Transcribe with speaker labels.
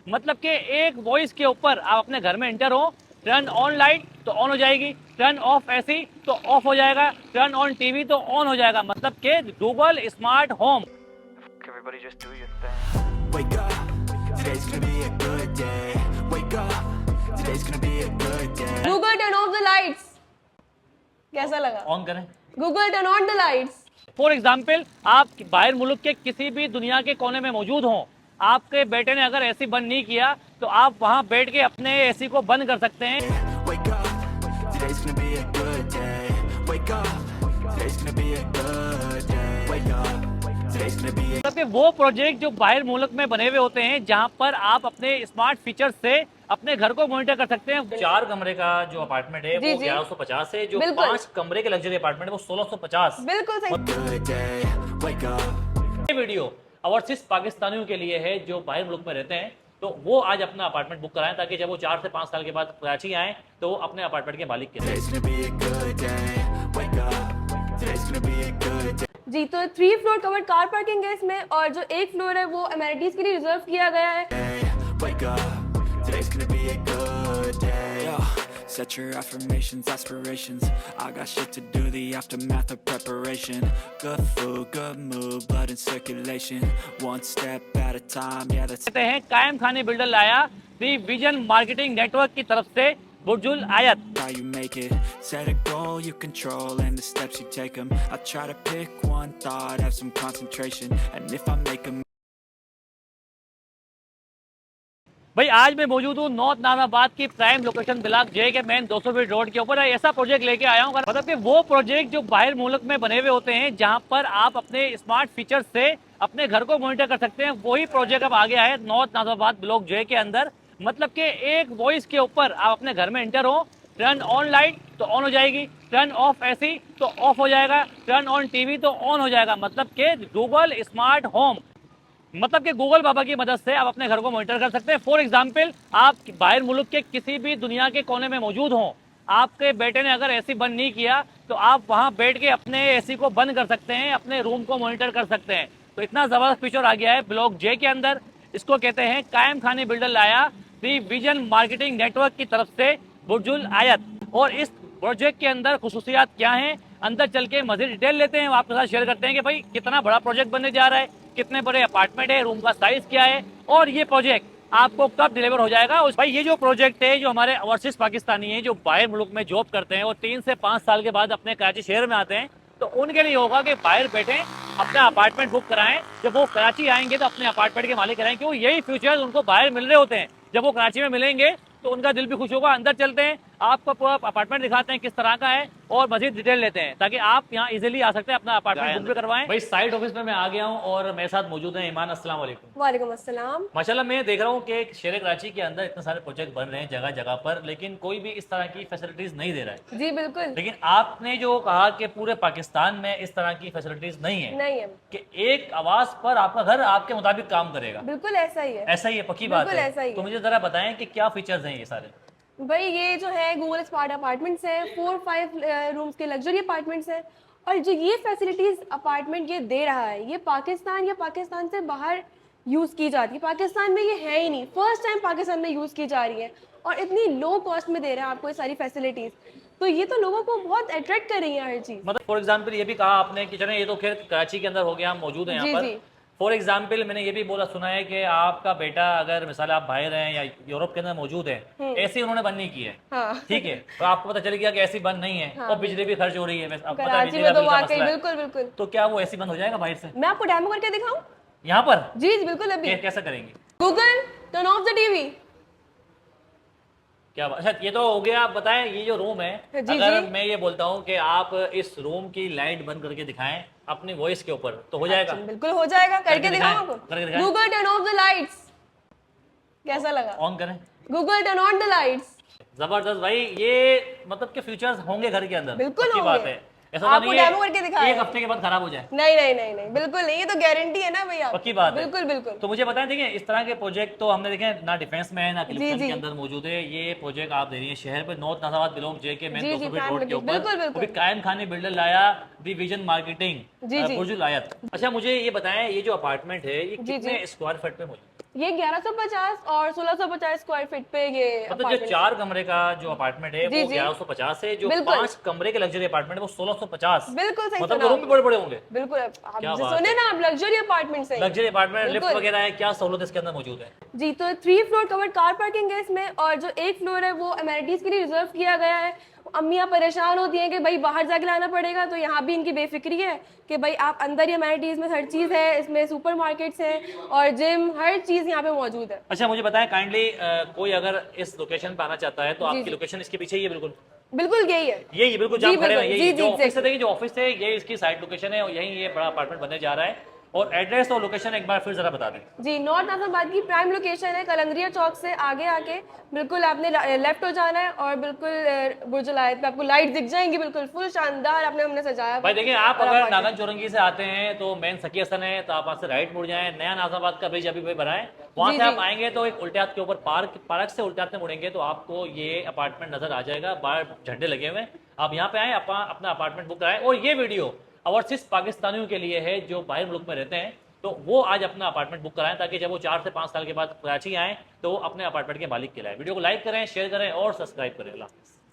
Speaker 1: मतलब कि एक वॉइस के ऊपर आप अपने घर में एंटर हो, टर्न ऑन लाइट तो ऑन हो जाएगी, टर्न ऑफ एसी तो ऑफ हो जाएगा, टर्न ऑन टीवी तो ऑन हो जाएगा। मतलब कि Google smart home.
Speaker 2: Everybody just do your thing. Wake up, today's gonna be a good day. Wake up, today's gonna be a good day.
Speaker 3: Google turn off the lights. कैसा लगा?
Speaker 1: On करें।
Speaker 3: Google turn on the lights.
Speaker 1: For example, आप बाहर मुल्क के किसी भी दुनिया के कोने में मौजूद हों, आपके बेटे ने अगर एसी बंद नहीं किया तो आप वहां बैठ के अपने एसी को बंद कर सकते हैं।
Speaker 2: Wake up, today's gonna be a good day. Wake up, today's gonna be a good day. Wake up, today's gonna be a
Speaker 1: मतलब कि वो प्रोजेक्ट जो बाहर मुल्क में बने हुए होते हैं, जहां पर आप अपने स्मार्ट फीचर से अपने घर को मॉनिटर कर सकते हैं। 4 कमरे का जो अपार्टमेंट है
Speaker 3: जी,
Speaker 1: वो
Speaker 3: जी।
Speaker 1: 1150 है, जो
Speaker 3: बिल्कुल।
Speaker 1: 5 कमरे के लग्जरी अपार्टमेंट है वो 1650।
Speaker 3: बिल्कुल सही।
Speaker 2: good day. Wake up.
Speaker 1: ये वीडियो ओवरसीज पाकिस्तानियों के लिए है जो बाहर मुल्क में रहते हैं, तो वो आज अपना अपार्टमेंट बुक कराएं ताकि जब वो 4 से 5 साल के बाद कराची आए तो वो अपने अपार्टमेंट के मालिक के लिए।
Speaker 2: Today's gonna be a good day. Wake up, today's gonna be a good day.
Speaker 3: जी, तो 3 फ्लोर कवर्ड कार पार्किंग है इसमें, और जो 1 फ्लोर है वो अमेनिटीज के लिए रिजर्व किया गया है।
Speaker 2: Wake up, today's gonna be a good day. Yo, set your affirmations, aspirations. I got shit to do, the aftermath of preparation. Good food, good mood, blood in circulation. One step at a time, yeah, that's
Speaker 1: कहते हैं कायम खाने builder लाया दी vision marketing network की तरफ से बुर्जुल आयत।
Speaker 2: how you make it. Set a goal you control and the steps you take them. I try to pick one thought, have some concentration. And if I make a
Speaker 1: भाई आज मैं मौजूद हूँ north Nazimabad की प्राइम लोकेशन ब्लॉक जे के main 200 feet road के ऊपर। ऐसा प्रोजेक्ट लेके आया हूँ, मतलब कि वो प्रोजेक्ट जो बाहर मुल्क में बने हुए होते हैं, जहाँ पर आप अपने स्मार्ट फीचर से अपने घर को मॉनिटर कर सकते हैं, वही प्रोजेक्ट अब आ गया है नॉर्थ नाजाबाद ब्लॉक जे के अंदर। मतलब कि एक वॉइस के ऊपर आप अपने घर में एंटर हो, टर्न ऑन लाइट तो ऑन हो जाएगी, टर्न ऑफ एसी तो ऑफ हो जाएगा, टर्न ऑन टीवी तो ऑन हो जाएगा। मतलब कि गूगल स्मार्ट होम, मतलब कि गूगल बाबा की मदद से आप अपने घर को मॉनिटर कर सकते हैं। फॉर एग्जाम्पल, आप बाहर मुल्क के किसी भी दुनिया के कोने में मौजूद हों, आपके बेटे ने अगर एसी बंद नहीं किया तो आप वहां बैठ के अपने एसी को बंद कर सकते हैं, अपने रूम को मॉनिटर कर सकते हैं। तो इतना जबरदस्त फीचर आ गया है ब्लॉक जे के अंदर। इसको कहते हैं कायम खाने बिल्डर लाया दी विजन मार्केटिंग नेटवर्क की तरफ से बुर्जुल आयत। और इस प्रोजेक्ट के अंदर खुसूसियात क्या हैं, अंदर चल के मजीद डिटेल लेते हैं, आपके साथ शेयर करते हैं कि भाई कितना बड़ा प्रोजेक्ट बनने जा रहा है, कितने बड़े अपार्टमेंट है, रूम का साइज क्या है, और ये प्रोजेक्ट आपको कब डिलीवर हो जाएगा। भाई ये जो प्रोजेक्ट है, जो हमारे ओवरसीज पाकिस्तानी हैं जो बाहर मुल्क में जॉब करते हैं और 3 से 5 साल के बाद अपने कराची शहर में आते हैं, तो उनके लिए होगा कि बाहर बैठे अपना अपार्टमेंट बुक कराएं, जब वो कराची आएंगे तो अपने अपार्टमेंट के मालिक कराएं, क्योंकि यही फ्यूचर्स उनको बाहर मिल रहे होते हैं। जब वो कराची में मिलेंगे तो उनका दिल भी खुश होगा। अंदर चलते हैं, आपको पूरा अपार्टमेंट दिखाते हैं किस तरह का है और मजीद डिटेल लेते हैं ताकि आप यहाँ इजीली आ सकते हैं, अपना अपार्टमेंट बुक भी करवाएं। भाई साइट ऑफिस में मैं आ गया हूँ और मेरे साथ मौजूद है ईमान। अस्सलाम वालेकुम।
Speaker 3: वालेकुम अस्सलाम।
Speaker 1: माशाल्लाह मैं देख रहा हूँ कि शहर कराची के अंदर इतने सारे प्रोजेक्ट बन रहे हैं जगह जगह पर, लेकिन कोई भी इस तरह की फैसिलिटीज नहीं दे रहा है।
Speaker 3: जी बिल्कुल।
Speaker 1: लेकिन आपने जो कहा कि पूरे पाकिस्तान में इस तरह की फैसिलिटीज नहीं है,
Speaker 3: नहीं है,
Speaker 1: कि एक आवाज पर आपका घर आपके मुताबिक काम करेगा,
Speaker 3: बिल्कुल ऐसा ही है।
Speaker 1: ऐसा ही है, पक्की बात
Speaker 3: बिल्कुल
Speaker 1: है।
Speaker 3: ऐसा ही है।
Speaker 1: तो मुझे जरा बताएं कि क्या फीचर्स हैं ये सारे।
Speaker 3: भाई ये जो है गूगल स्मार्ट अपार्टमेंट्स हैं, 4-5 रूम्स के लग्जरी अपार्टमेंट्स हैं, और जो ये फैसिलिटीज अपार्टमेंट ये दे रहा है, ये पाकिस्तान या पाकिस्तान से बाहर यूज़ की जाती है। पाकिस्तान में ये है ही नहीं, फर्स्ट टाइम पाकिस्तान में यूज़ की जा रही है, और इतनी लो कॉस्ट में दे रहे हैं आपको ये सारी फैसिलिटीज। तो ये तो लोगों को बहुत अट्रैक्ट कर रही है हर चीज़।
Speaker 1: मतलब फॉर एग्जाम्पल ये भी कहा आपने कि चले ये तो खैर कराची के अंदर हो गया, हम मौजूद हैं
Speaker 3: जी,
Speaker 1: यहाँ
Speaker 3: जी।
Speaker 1: पर। फॉर एग्जाम्पल मैंने ये भी बोला सुना है कि आपका बेटा अगर मिसाल आप बाहर हैं या यूरोप के अंदर मौजूद है, ऐसी उन्होंने बंद नहीं की है,
Speaker 3: हाँ।
Speaker 1: ठीक है, तो आपको पता चल गया कि ऐसी बंद नहीं है,
Speaker 3: हाँ।
Speaker 1: और बिजली भी खर्च हो रही है, अब पता है
Speaker 3: कराची
Speaker 1: बिजली
Speaker 3: में
Speaker 1: का
Speaker 3: तो
Speaker 1: बिल का
Speaker 3: वाकई
Speaker 1: मसला है।
Speaker 3: बिल्कुल बिल्कुल।
Speaker 1: तो क्या वो ऐसी बंद हो जाएगा बाहर से?
Speaker 3: मैं आपको डेमो करके दिखाऊं?
Speaker 1: यहाँ पर
Speaker 3: जी जी बिल्कुल। अभी
Speaker 1: कैसा करेंगे?
Speaker 3: Google turn off the TV.
Speaker 1: क्या बात, अच्छा ये तो हो गया। आप बताएं ये जो रूम है,
Speaker 3: जी,
Speaker 1: अगर
Speaker 3: जी।
Speaker 1: मैं ये बोलता हूँ कि आप इस रूम की लाइट बंद करके दिखाएं अपनी वॉइस के ऊपर, तो हो जाएगा?
Speaker 3: अच्छा, बिल्कुल हो जाएगा। करके दिखाऊं
Speaker 1: दिखाएं,
Speaker 3: आपको?
Speaker 1: करके दिखाएं।
Speaker 3: Google turn off the lights. कैसा लगा?
Speaker 1: ऑन करें।
Speaker 3: Google turn on the lights.
Speaker 1: जबरदस्त भाई, ये मतलब के फ्यूचर्स होंगे घर के अंदर,
Speaker 3: बिल्कुल
Speaker 1: पक्की
Speaker 3: होंगे।
Speaker 1: बात है। ऐसा तो
Speaker 3: आपको
Speaker 1: नहीं है
Speaker 3: डेमो करके दिखाया
Speaker 1: एक
Speaker 3: है।
Speaker 1: हफ्ते के बाद खराब हो जाए,
Speaker 3: नहीं नहीं नहीं नहीं, बिल्कुल नहीं, ये तो गारंटी है ना भैया।
Speaker 1: पक्की बात है।
Speaker 3: बिल्कुल बिल्कुल।
Speaker 1: तो मुझे बताएं, देखिए इस तरह के प्रोजेक्ट तो हमने देखे ना डिफेंस में है ना क्लिफ्टन
Speaker 3: जी।
Speaker 1: के अंदर मौजूद है। ये प्रोजेक्ट आप दे रही है शहर पे नॉर्थ नाजाबाद ब्लॉक जे के मेन
Speaker 3: जी,
Speaker 1: 200
Speaker 3: जी,
Speaker 1: फीट
Speaker 3: प्राइम
Speaker 1: रोड के
Speaker 3: लोकेशन,
Speaker 1: ऊपर।
Speaker 3: बिल्कुल, बिल्कुल।
Speaker 1: वो भी कायम खाने बिल्डर लाया दी विजन मार्केटिंग
Speaker 3: जी, जी।
Speaker 1: बुर्जुल आयत। अच्छा मुझे ये बताएं, ये जो अपार्टमेंट है ये
Speaker 3: जी,
Speaker 1: कितने
Speaker 3: जी।
Speaker 1: स्क्वायर फीट पे मौजूद है?
Speaker 3: ये 1150 और 1650 स्क्वायर फीट पे ये
Speaker 1: मतलब जो
Speaker 3: apartment
Speaker 1: 4 कमरे का जो अपार्टमेंट है
Speaker 3: जी,
Speaker 1: वो
Speaker 3: जी।
Speaker 1: 1150 है, जो
Speaker 3: बिल्कुल।
Speaker 1: 5 कमरे के लग्जरी अपार्टमेंट है वो 1650।
Speaker 3: बिल्कुल सही
Speaker 1: मतलब
Speaker 3: सुना
Speaker 1: रूम भी बड़े बड़े होंगे।
Speaker 3: बिल्कुल आप
Speaker 1: क्या
Speaker 3: जो
Speaker 1: बात
Speaker 3: सुने
Speaker 1: है।
Speaker 3: ना आप लग्जरी अपार्टमेंट से
Speaker 1: लग्जरी अपार्टमेंट, लिफ्ट
Speaker 3: बिल्कुल।
Speaker 1: वगैरह है, क्या सहूलत इसके अंदर मौजूद है?
Speaker 3: जी तो 3 फ्लोर कवर्ड कार पार्किंग है इसमें, और जो 1 फ्लोर है वो अमेनिटीज के लिए रिजर्व किया गया है। अम्मियाँ परेशान होती हैं कि भाई बाहर जाके लाना पड़ेगा, तो यहाँ भी इनकी बेफिक्री है कि भाई आप अंदर ही अमेनिटीज में हर चीज़ है, इसमें सुपर मार्केट्स हैं और जिम, हर चीज़ यहाँ पे मौजूद है।
Speaker 1: अच्छा मुझे बताएं काइंडली, कोई अगर इस लोकेशन पे आना चाहता है तो
Speaker 3: जी,
Speaker 1: आपकी
Speaker 3: जी।
Speaker 1: लोकेशन इसके पीछे ही है बिल्कुल?
Speaker 3: बिल्कुल यही है।
Speaker 1: यही बिल्कुल
Speaker 3: जी,
Speaker 1: जहाँ खड़े हैं
Speaker 3: बिल्कुल।
Speaker 1: यही
Speaker 3: जी,
Speaker 1: जो
Speaker 3: जी,
Speaker 1: ऑफिस है,
Speaker 3: exactly।
Speaker 1: देखिए जो ऑफिस है ये इसकी साइड लोकेशन है और यही ये बड़ा अपार्टमेंट बनने जा रहा है। और एड्रेस और लोकेशन एक बार फिर जरा बता दें।
Speaker 3: जी नॉर्थ नाजरबाद की प्राइम लोकेशन है, कलंदरिया चौक से आगे आके बिल्कुल आपने लेफ्ट हो जाना है और बिल्कुल बुर्ज लायत पे आपको लाइट दिख जाएंगी, बिल्कुल फुल शानदार आपने हमने सजाया हुआ
Speaker 1: भाई
Speaker 3: है।
Speaker 1: देखिए आप
Speaker 3: और
Speaker 1: अगर
Speaker 3: apartment-
Speaker 1: नागन चौरंगी से आते हैं तो मेन सखी हसन है, तो आप वहाँ से राइट मुड़ जाएं, नया नाजराबाद का ब्रिज अभी भी बना है, वहाँ
Speaker 3: जी,
Speaker 1: से आप
Speaker 3: जी।
Speaker 1: आएंगे तो एक उल्टे हाथ के ऊपर पार्क से उल्टे हाथ में मुड़ेंगे तो आपको ये अपार्टमेंट नजर आ जाएगा, बाहर झंडे लगे हुए हैं। आप यहाँ पे आए, अपना अपार्टमेंट बुक कराएं। और ये वीडियो और सिर्फ पाकिस्तानियों के लिए है जो बाहर मुल्क में रहते हैं, तो वो आज अपना अपार्टमेंट बुक कराएं ताकि जब वो 4 से 5 साल के बाद कराची आए तो वो अपने अपार्टमेंट के मालिक कहलाए। वीडियो को लाइक करें, शेयर करें और सब्सक्राइब करें। अल्लाह हाफ़िज़।